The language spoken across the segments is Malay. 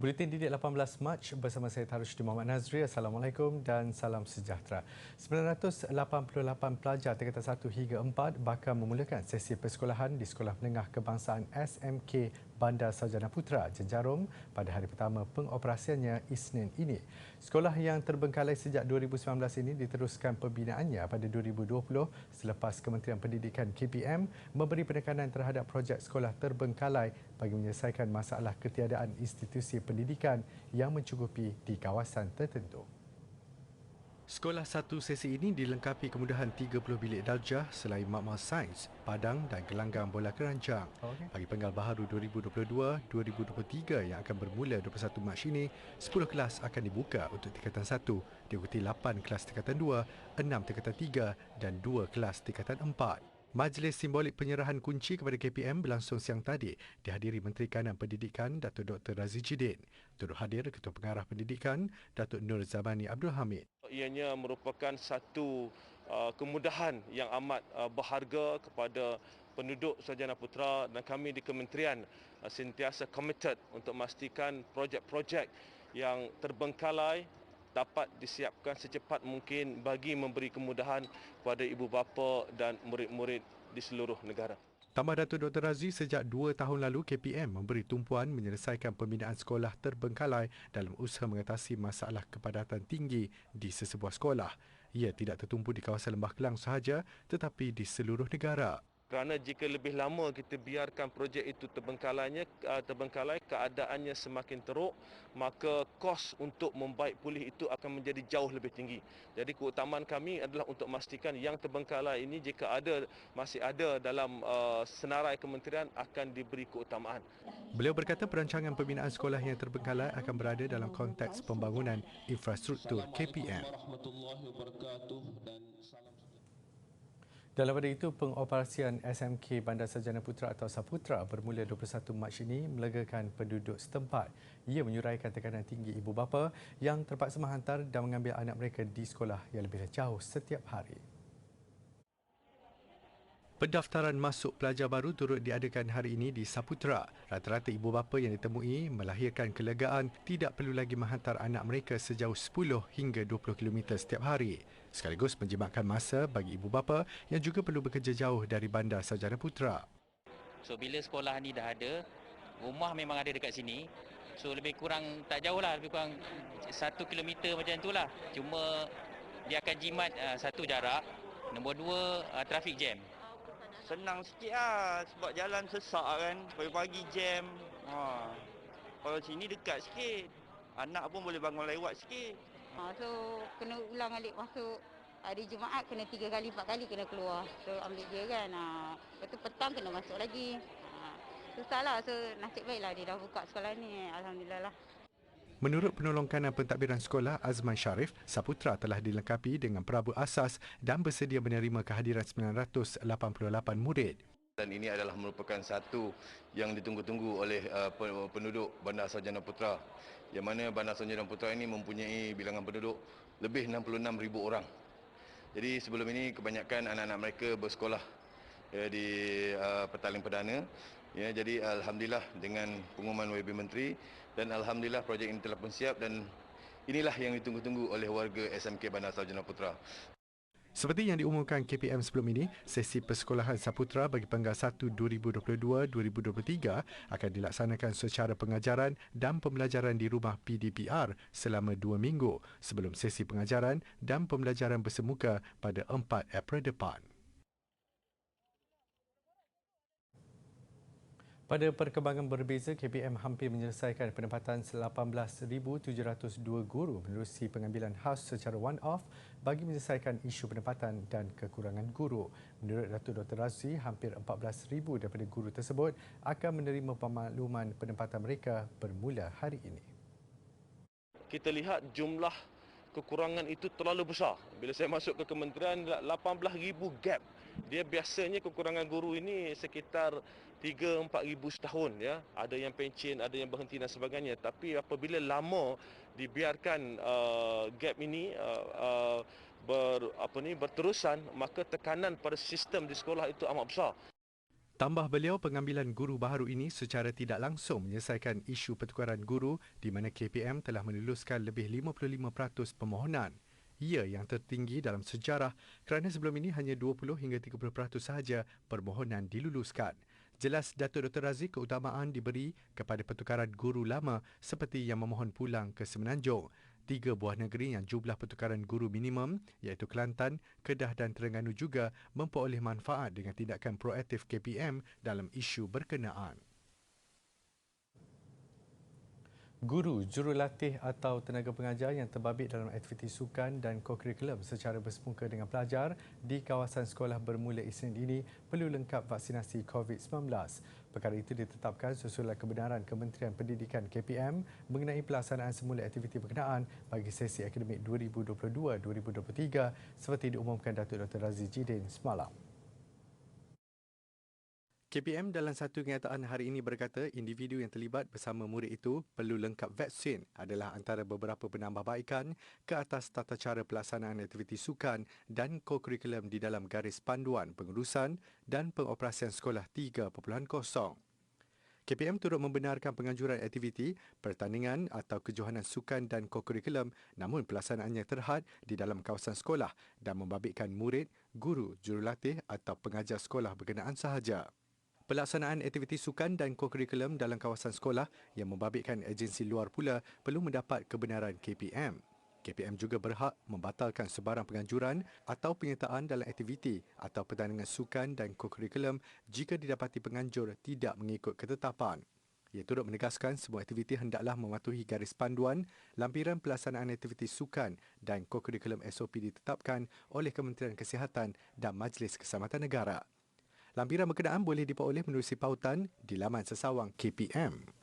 Buletin Didik 18 Mac bersama saya Tarushdin Muhammad Nazri. Assalamualaikum dan salam sejahtera. 988 pelajar tingkatan 1 hingga 4 bakal memulakan sesi persekolahan di Sekolah Menengah Kebangsaan SMK Bandar Sarjana Putra Jenjarum pada hari pertama pengoperasiannya Isnin ini. Sekolah yang terbengkalai sejak 2019 ini diteruskan pembinaannya pada 2020 selepas Kementerian Pendidikan KPM memberi penekanan terhadap projek sekolah terbengkalai bagi menyelesaikan masalah ketiadaan institusi pendidikan yang mencukupi di kawasan tertentu. Sekolah satu sesi ini dilengkapi kemudahan 30 bilik darjah selain makmal sains, padang dan gelanggang bola keranjang. Bagi penggal baharu 2022-2023 yang akan bermula 21 Mac ini, 10 kelas akan dibuka untuk tingkatan 1, diikuti 8 kelas tingkatan 2, 6 tingkatan 3 dan 2 kelas tingkatan 4. Majlis simbolik penyerahan kunci kepada KPM berlangsung siang tadi dihadiri Menteri Kanan Pendidikan Datuk Dr. Razi Jidin. Turut hadir Ketua Pengarah Pendidikan Datuk Nur Zamani Abdul Hamid. Ianya merupakan satu kemudahan yang amat berharga kepada penduduk Sarjana Putra dan kami di Kementerian sentiasa committed untuk memastikan projek-projek yang terbengkalai dapat disiapkan secepat mungkin bagi memberi kemudahan kepada ibu bapa dan murid-murid di seluruh negara. Tambah Datuk Dr. Razi, sejak 2 tahun lalu KPM memberi tumpuan menyelesaikan pembinaan sekolah terbengkalai dalam usaha mengatasi masalah kepadatan tinggi di sesebuah sekolah. Ia tidak tertumpu di kawasan Lembah Kelang sahaja tetapi di seluruh negara. Kerana jika lebih lama kita biarkan projek itu terbengkalai, keadaannya semakin teruk, maka kos untuk membaik pulih itu akan menjadi jauh lebih tinggi. Jadi keutamaan kami adalah untuk memastikan yang terbengkalai ini jika masih ada dalam senarai kementerian akan diberi keutamaan. Beliau berkata perancangan pembinaan sekolah yang terbengkalai akan berada dalam konteks pembangunan infrastruktur KPM. Dalam pada itu, pengoperasian SMK Bandar Sarjana Putra atau Saputra bermula 21 Mac ini melegakan penduduk setempat. Ia menyuraikan tekanan tinggi ibu bapa yang terpaksa menghantar dan mengambil anak mereka di sekolah yang lebih jauh setiap hari. Pendaftaran masuk pelajar baru turut diadakan hari ini di Saputra. Rata-rata ibu bapa yang ditemui melahirkan kelegaan tidak perlu lagi menghantar anak mereka sejauh 10 hingga 20 km setiap hari. Sekaligus menjimatkan masa bagi ibu bapa yang juga perlu bekerja jauh dari Bandar Sarjana Putra. So bila sekolah ni dah ada, rumah memang ada dekat sini. So lebih kurang tak jauh lah, lebih kurang 1 kilometer macam itulah. Cuma dia akan jimat satu jarak, nombor 2 traffic jam. Senang sikit lah sebab jalan sesak kan, pagi-pagi jam. Kalau sini dekat sikit, anak pun boleh bangun lewat sikit. So kena ulang alik masuk hari Jumaat, kena 3 kali 4 kali kena keluar. So ambil dia kan, lepas tu petang kena masuk lagi. Susahlah, so nasib baiklah dia dah buka sekolah ni, Alhamdulillah lah. Menurut penolong kanan pentadbiran sekolah Azman Sharif, Saputra telah dilengkapi dengan perabot asas dan bersedia menerima kehadiran 988 murid. Dan ini adalah merupakan satu yang ditunggu-tunggu oleh penduduk Bandar Sarjana Putra. Yang mana Bandar Sarjana Putra ini mempunyai bilangan penduduk lebih 66,000 orang. Jadi sebelum ini kebanyakan anak-anak mereka bersekolah di Petaling Perdana. Ya, jadi alhamdulillah dengan pengumuman WB Menteri dan alhamdulillah projek ini telah pun siap dan inilah yang ditunggu-tunggu oleh warga SMK Bandar Sarjana Putra. Seperti yang diumumkan KPM sebelum ini, sesi persekolahan Saputra bagi penggal 1 2022-2023 akan dilaksanakan secara pengajaran dan pembelajaran di rumah PDPR selama 2 minggu sebelum sesi pengajaran dan pembelajaran bersemuka pada 4 April depan. Pada perkembangan berbeza, KPM hampir menyelesaikan penempatan 18,702 guru menerusi pengambilan khas secara one-off bagi menyelesaikan isu penempatan dan kekurangan guru. Menurut Datuk Dr. Razi, hampir 14,000 daripada guru tersebut akan menerima pemakluman penempatan mereka bermula hari ini. Kita lihat jumlah kekurangan itu terlalu besar. Bila saya masuk ke kementerian, 18,000 gap. Dia biasanya kekurangan guru ini sekitar 3-4 ribu setahun, ya. Ada yang pencen, ada yang berhenti dan sebagainya. Tapi apabila lama dibiarkan gap ini berterusan, maka tekanan pada sistem di sekolah itu amat besar. Tambah beliau, pengambilan guru baharu ini secara tidak langsung menyelesaikan isu pertukaran guru di mana KPM telah meluluskan lebih 55% permohonan. Ia yang tertinggi dalam sejarah kerana sebelum ini hanya 20 hingga 30% sahaja permohonan diluluskan. Jelas Datuk Dr. Razif keutamaan diberi kepada pertukaran guru lama seperti yang memohon pulang ke Semenanjung. 3 buah negeri yang jumlah pertukaran guru minimum iaitu Kelantan, Kedah dan Terengganu juga memperoleh manfaat dengan tindakan proaktif KPM dalam isu berkenaan. Guru, jurulatih atau tenaga pengajar yang terbabit dalam aktiviti sukan dan kokurikulum secara bersemuka dengan pelajar di kawasan sekolah bermula Isnin ini perlu lengkap vaksinasi COVID-19. Perkara itu ditetapkan susulan kebenaran Kementerian Pendidikan KPM mengenai pelaksanaan semula aktiviti berkenaan bagi sesi akademik 2022-2023 seperti diumumkan Datuk Dr. Razif Jidin semalam. KPM dalam satu kenyataan hari ini berkata individu yang terlibat bersama murid itu perlu lengkap vaksin adalah antara beberapa penambahbaikan ke atas tata cara pelaksanaan aktiviti sukan dan kokurikulum di dalam garis panduan pengurusan dan pengoperasian sekolah 3.0. KPM turut membenarkan penganjuran aktiviti, pertandingan atau kejohanan sukan dan kokurikulum namun pelaksanaannya terhad di dalam kawasan sekolah dan membabitkan murid, guru, jurulatih atau pengajar sekolah berkenaan sahaja. Pelaksanaan aktiviti sukan dan kokurikulum dalam kawasan sekolah yang membabitkan agensi luar pula perlu mendapat kebenaran KPM. KPM juga berhak membatalkan sebarang penganjuran atau penyertaan dalam aktiviti atau pertandingan sukan dan kokurikulum jika didapati penganjur tidak mengikut ketetapan. Ia turut menegaskan semua aktiviti hendaklah mematuhi garis panduan, lampiran pelaksanaan aktiviti sukan dan kokurikulum SOP ditetapkan oleh Kementerian Kesihatan dan Majlis Keselamatan Negara. Lampiran berkenaan boleh diperoleh menerusi pautan di laman sesawang KPM.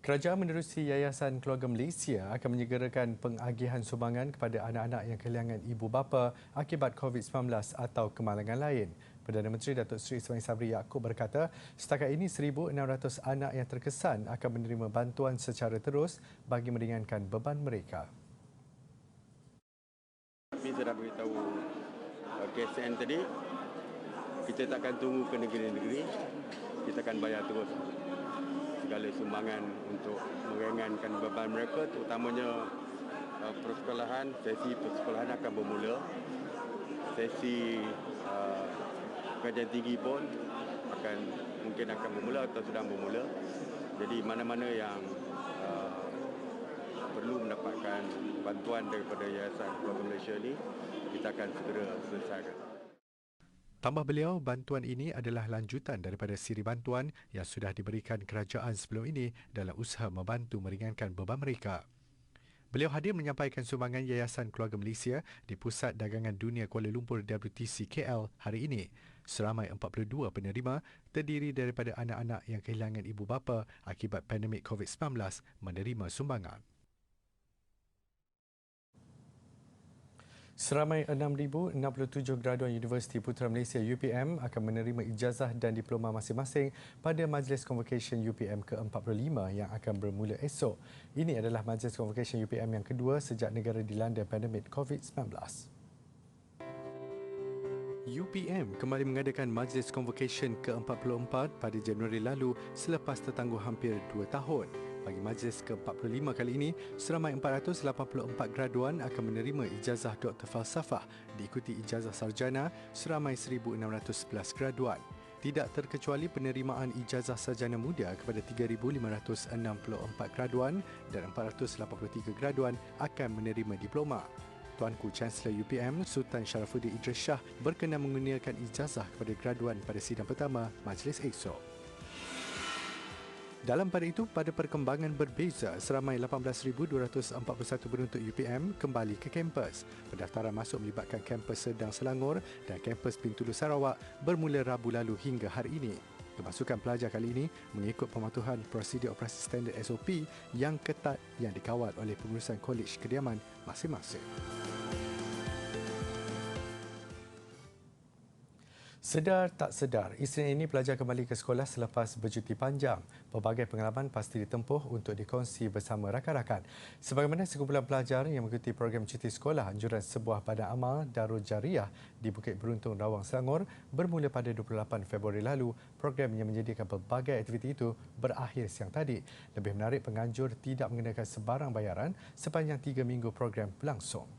Kerajaan menerusi Yayasan Keluarga Malaysia akan menyegerakan pengagihan sumbangan kepada anak-anak yang kehilangan ibu bapa akibat COVID-19 atau kemalangan lain. Perdana Menteri Datuk Seri Ismail Sabri Yaakob berkata, setakat ini 1,600 anak yang terkesan akan menerima bantuan secara terus bagi meringankan beban mereka. Kami sudah beritahu KSN tadi, kita takkan tunggu ke negeri-negeri, kita akan bayar terus segala sumbangan untuk meringankan beban mereka, terutamanya persekolahan. Sesi persekolahan akan bermula, sesi kajian tinggi pun mungkin akan bermula atau sudah bermula. Jadi mana-mana yang perlu mendapatkan bantuan daripada Yayasan Keluarga Malaysia ini, kita akan segera selesaikan. Tambah beliau, bantuan ini adalah lanjutan daripada siri bantuan yang sudah diberikan kerajaan sebelum ini dalam usaha membantu meringankan beban mereka. Beliau hadir menyampaikan sumbangan Yayasan Keluarga Malaysia di Pusat Dagangan Dunia Kuala Lumpur WTC KL hari ini. Seramai 42 penerima terdiri daripada anak-anak yang kehilangan ibu bapa akibat pandemik COVID-19 menerima sumbangan. Seramai 6,067 graduan Universiti Putra Malaysia UPM akan menerima ijazah dan diploma masing-masing pada Majlis Convocation UPM ke-45 yang akan bermula esok. Ini adalah Majlis Convocation UPM yang kedua sejak negara dilanda pandemik COVID-19. UPM kembali mengadakan Majlis Convocation ke-44 pada Januari lalu selepas tertangguh hampir 2 tahun. Bagi majlis ke-45 kali ini, seramai 484 graduan akan menerima ijazah Dr. Falsafah diikuti ijazah sarjana seramai 1,611 graduan. Tidak terkecuali penerimaan ijazah sarjana muda kepada 3,564 graduan dan 483 graduan akan menerima diploma. Tuanku Chancellor UPM Sultan Sharafuddin Idris Shah berkenan mengurniakan ijazah kepada graduan pada sidang pertama majlis esok. Dalam pada itu, pada perkembangan berbeza, seramai 18,241 penuntut UPM kembali ke kampus. Pendaftaran masuk melibatkan kampus Sedang Selangor dan kampus Bintulu Sarawak bermula Rabu lalu hingga hari ini. Kemasukan pelajar kali ini mengikut pematuhan prosedur operasi standard SOP yang ketat yang dikawal oleh pengurusan kolej kediaman masing-masing. Sedar tak sedar, Isnin ini pelajar kembali ke sekolah selepas bercuti panjang. Pelbagai pengalaman pasti ditempuh untuk dikongsi bersama rakan-rakan. Sebagaimana sekumpulan pelajar yang mengikuti program cuti sekolah anjuran sebuah badan amal Darul Jariah di Bukit Beruntung, Rawang, Selangor bermula pada 28 Februari lalu, program yang menyediakan pelbagai aktiviti itu berakhir siang tadi. Lebih menarik, penganjur tidak mengenakan sebarang bayaran sepanjang 3 minggu program berlangsung.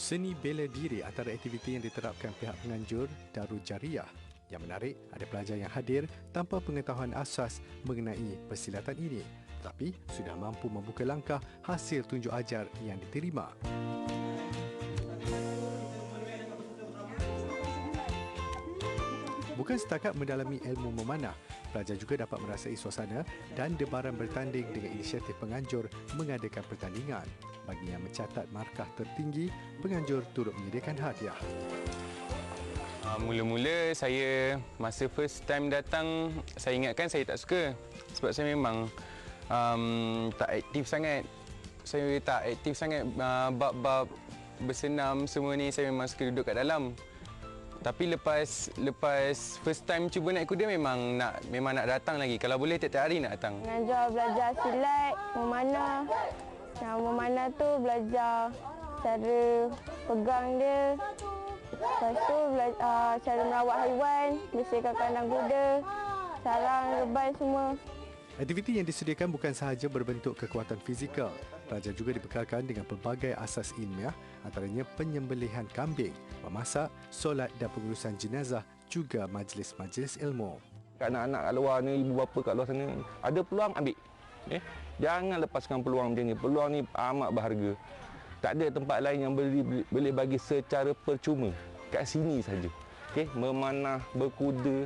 Seni bela diri antara aktiviti yang diterapkan pihak penganjur Darul Jariah. Yang menarik, ada pelajar yang hadir tanpa pengetahuan asas mengenai persilatan ini, tetapi sudah mampu membuka langkah hasil tunjuk ajar yang diterima. Bukan setakat mendalami ilmu memanah, pelajar juga dapat merasai suasana dan debaran bertanding dengan inisiatif penganjur mengadakan pertandingan. Bagi yang mencatat markah tertinggi, penganjur turut menyediakan hadiah. Mula-mula saya masa first time datang, saya ingatkan saya tak suka sebab saya memang tak aktif sangat. Saya tak aktif sangat bab-bab bersenam semua ni, saya memang suka duduk kat dalam. Tapi lepas first time cuba naik kuda memang nak datang lagi. Kalau boleh tiap-tiap hari nak datang. Mengajar belajar silat, memanah. Yang memanah tu belajar cara pegang dia. Lepas tu cara merawat haiwan, bersihkan kandang kuda, sarang, reban semua. Aktiviti yang disediakan bukan sahaja berbentuk kekuatan fizikal. Pelajar juga dibekalkan dengan pelbagai asas ilmiah, antaranya penyembelihan kambing, memasak, solat dan pengurusan jenazah, juga majlis-majlis ilmu. Anak-anak kat luar ni, ibu bapa kat luar sana, ada peluang ambil. Jangan lepaskan peluang macam ni. Peluang ni amat berharga. Tak ada tempat lain yang boleh bagi secara percuma. Kat sini saja. Memanah, berkuda,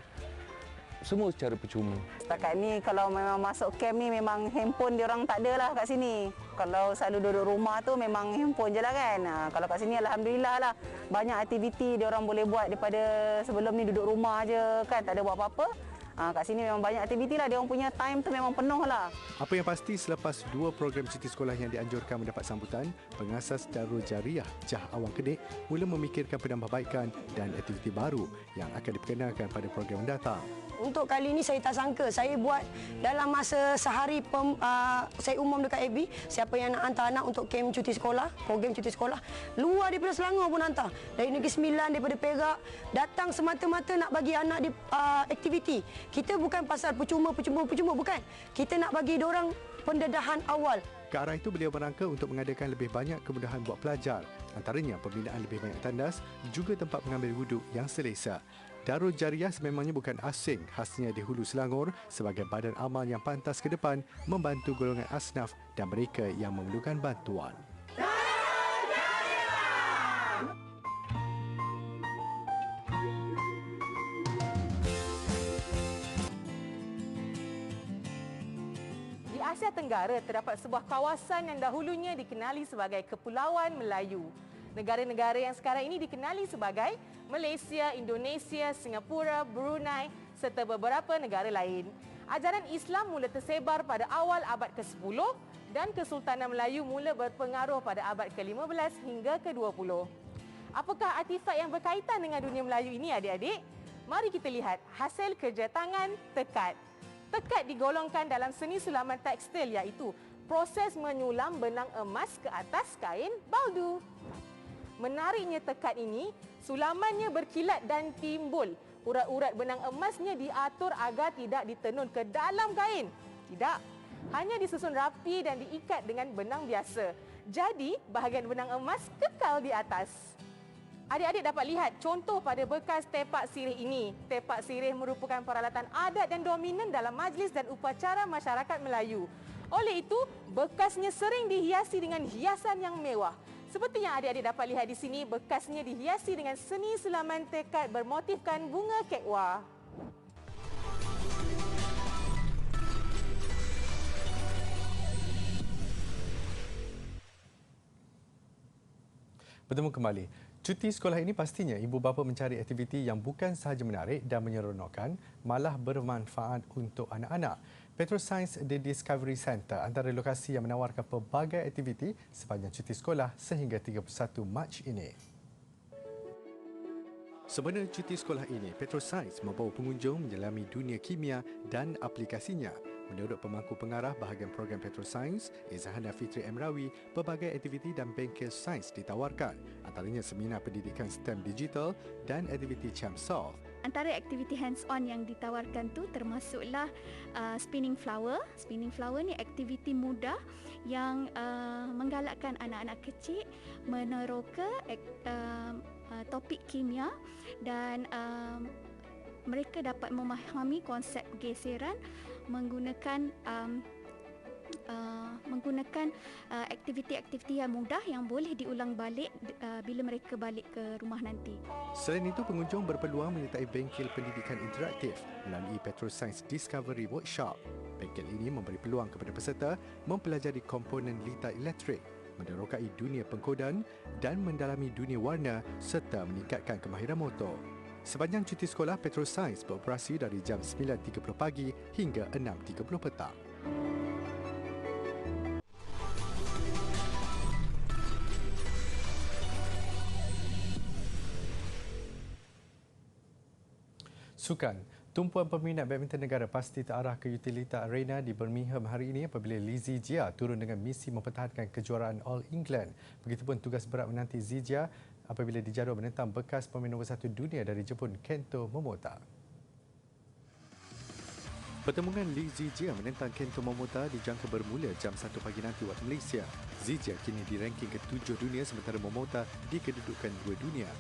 semua secara percuma. Setakat ni kalau memang masuk camp ni memang handphone diorang tak ada lah kat sini. Kalau selalu duduk rumah tu memang handphone je lah kan. Kalau kat sini alhamdulillah lah. Banyak aktiviti diorang boleh buat daripada sebelum ni duduk rumah je kan. Tak ada buat apa-apa. Kat sini memang banyak aktiviti lah. Dia orang punya time tu memang penuh lah. Apa yang pasti, selepas 2 program cuti sekolah yang dianjurkan mendapat sambutan, pengasas Darul Jariah Jah Awang Kedik mula memikirkan penambahbaikan dan aktiviti baru yang akan diperkenalkan pada program mendatang. Untuk kali ini saya tak sangka saya buat dalam masa sehari saya umum dekat AB siapa yang nak hantar anak untuk camp cuti sekolah, program cuti sekolah. Luar daripada Selangor pun hantar. Dari Negeri Sembilan, daripada Perak, datang semata-mata nak bagi anak di aktiviti. Kita bukan pasal percuma, bukan. Kita nak bagi diorang pendedahan awal. Ke arah itu, beliau merangka untuk mengadakan lebih banyak kemudahan buat pelajar. Antaranya pembinaan lebih banyak tandas, juga tempat mengambil wuduk yang selesa. Darul Jariah sememangnya bukan asing, khasnya di Hulu Selangor sebagai badan amal yang pantas ke depan membantu golongan asnaf dan mereka yang memerlukan bantuan. Di Asia Tenggara terdapat sebuah kawasan yang dahulunya dikenali sebagai Kepulauan Melayu. Negara-negara yang sekarang ini dikenali sebagai Malaysia, Indonesia, Singapura, Brunei serta beberapa negara lain. Ajaran Islam mula tersebar pada awal abad ke-10 dan Kesultanan Melayu mula berpengaruh pada abad ke-15 hingga ke-20. Apakah artifak yang berkaitan dengan dunia Melayu ini, adik-adik? Mari kita lihat hasil kerja tangan tekat. Tekat digolongkan dalam seni sulaman tekstil iaitu proses menyulam benang emas ke atas kain baldu. Menariknya tekat ini, sulamannya berkilat dan timbul. Urat-urat benang emasnya diatur agar tidak ditenun ke dalam kain. Tidak, hanya disusun rapi dan diikat dengan benang biasa. Jadi, bahagian benang emas kekal di atas. Adik-adik dapat lihat contoh pada bekas tepak sirih ini. Tepak sirih merupakan peralatan adat dan dominan dalam majlis dan upacara masyarakat Melayu. Oleh itu, bekasnya sering dihiasi dengan hiasan yang mewah. Seperti yang adik-adik dapat lihat di sini, bekasnya dihiasi dengan seni sulaman tekad bermotifkan bunga kekwa. Bertemu kembali. Cuti sekolah ini pastinya ibu bapa mencari aktiviti yang bukan sahaja menarik dan menyeronokkan, malah bermanfaat untuk anak-anak. Petroscience The Discovery Centre antara lokasi yang menawarkan pelbagai aktiviti sepanjang cuti sekolah sehingga 31 Mac ini. Semasa cuti sekolah ini, Petroscience membawa pengunjung menyelami dunia kimia dan aplikasinya. Menurut pemangku pengarah bahagian program Petroscience, Izahana Fitri Emrawi, pelbagai aktiviti dan bengkel sains ditawarkan, antaranya seminar pendidikan STEM digital dan aktiviti ChamSolve. Antara aktiviti hands-on yang ditawarkan tu termasuklah spinning flower. Spinning flower ni aktiviti mudah yang menggalakkan anak-anak kecil meneroka topik kimia dan mereka dapat memahami konsep pergeseran menggunakan aktiviti-aktiviti yang mudah yang boleh diulang balik bila mereka balik ke rumah nanti. Selain itu, pengunjung berpeluang menyertai bengkel pendidikan interaktif melalui Petroscience Discovery Workshop. Bengkel ini memberi peluang kepada peserta mempelajari komponen litar elektrik, menerokai dunia pengkodan dan mendalami dunia warna serta meningkatkan kemahiran motor. Sepanjang cuti sekolah, Petroscience beroperasi dari jam 9.30 pagi hingga 6.30 petang. Sukan. Tumpuan peminat badminton negara pasti terarah ke Utilita Arena di Birmingham hari ini apabila Lizzie Jia turun dengan misi mempertahankan kejuaraan All England. Begitupun tugas berat menanti Zijia apabila dijadual menentang bekas pemain nombor 1 dunia dari Jepun, Kento Momota. Pertemuan Lizzie Jia menentang Kento Momota dijangka bermula jam 1 pagi nanti waktu Malaysia. Zijia kini di ranking ke-7 dunia sementara Momota di kedudukan 2 dunia.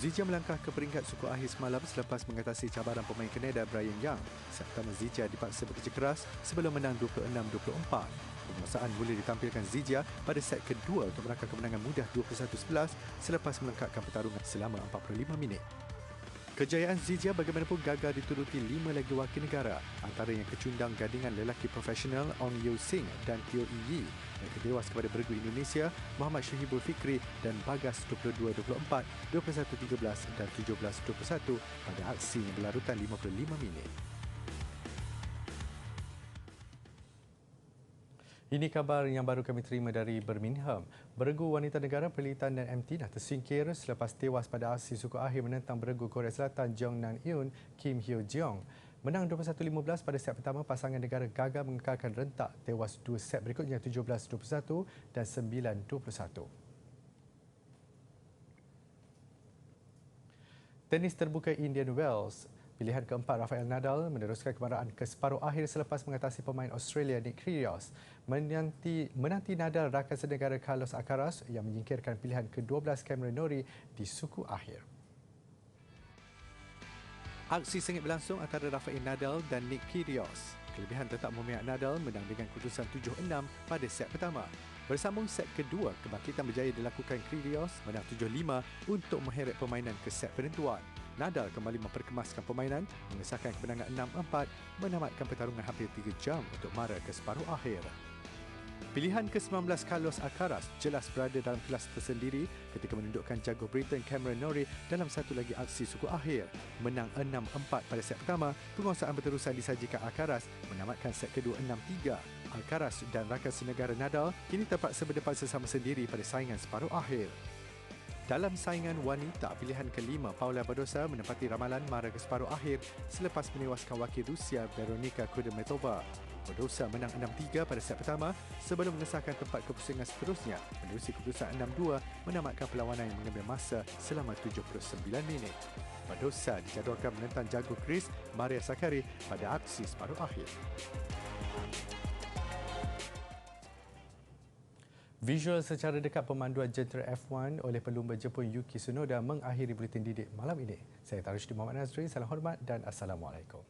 Zijia melangkah ke peringkat suku akhir semalam selepas mengatasi cabaran pemain Kanada Brian Young. Set pertama Zijia dipaksa bekerja keras sebelum menang 26-24. Penguasaan mula ditampilkan Zijia pada set kedua untuk merangkak kemenangan mudah 21-11 selepas melengkapkan pertarungan selama 45 minit. Kejayaan Zijia bagaimanapun gagal dituruti 5 lagi wakil negara, antaranya kecundang gandingan lelaki profesional Ong Yeo Sing dan Teo Yi yang tewas kepada beregu Indonesia Muhammad Syahibul Fikri dan Bagas 22-24, 21-13 dan 17-21 pada aksi yang berlarutan 55 minit. Ini kabar yang baru kami terima dari Birmingham. Beregu wanita negara Perlitan dan MT dah tersingkir selepas tewas pada aksi suku akhir menentang beregu Korea Selatan Jong Nan Eun Kim Hyo Jeong. Menang 21-15 pada set pertama, pasangan negara gagal mengekalkan rentak tewas 2 set berikutnya 17-21 dan 9-21. Tenis terbuka Indian Wells. Pilihan keempat Rafael Nadal meneruskan kemarahan ke separuh akhir selepas mengatasi pemain Australia Nick Kyrgios. Menanti Nadal rakan senegara Carlos Alcaraz yang menyingkirkan pilihan ke-12 Cameron Norrie di suku akhir. Aksi sengit berlangsung antara Rafael Nadal dan Nick Kyrgios. Kelebihan tetap memihak Nadal menang dengan keputusan 7-6 pada set pertama. Bersambung set kedua, kebangkitan berjaya dilakukan Kyrgios menang 7-5 untuk mengheret permainan ke set penentuan. Nadal kembali memperkemaskan permainan, mengesahkan kemenangan 6-4, menamatkan pertarungan hampir 3 jam untuk mara ke separuh akhir. Pilihan ke-19 Carlos Alcaraz jelas berada dalam kelas tersendiri ketika menundukkan jago Britain Cameron Norrie dalam satu lagi aksi suku akhir. Menang 6-4 pada set pertama, penguasaan berterusan disajikan Alcaraz menamatkan set kedua 6-3. Alcaraz dan rakan senegara Nadal kini terpaksa berdepan sesama sendiri pada saingan separuh akhir. Dalam saingan wanita, pilihan kelima Paula Badosa menempati ramalan mara ke separuh akhir selepas menewaskan wakil Rusia Veronika Kudermetova. Badosa menang 6-3 pada set pertama sebelum mengesahkan tempat kepusingan seterusnya menerusi keputusan 6-2 menamatkan perlawanan yang mengambil masa selama 79 minit. Badosa dijadualkan menentang jago Chris Maria Sakkari pada aksi separuh akhir. Visual secara dekat pemanduan jentera F1 oleh pelumba Jepun Yuki Tsunoda mengakhiri buletin didik malam ini. Saya Tarushdi Muhammad Nazri, salam hormat dan Assalamualaikum.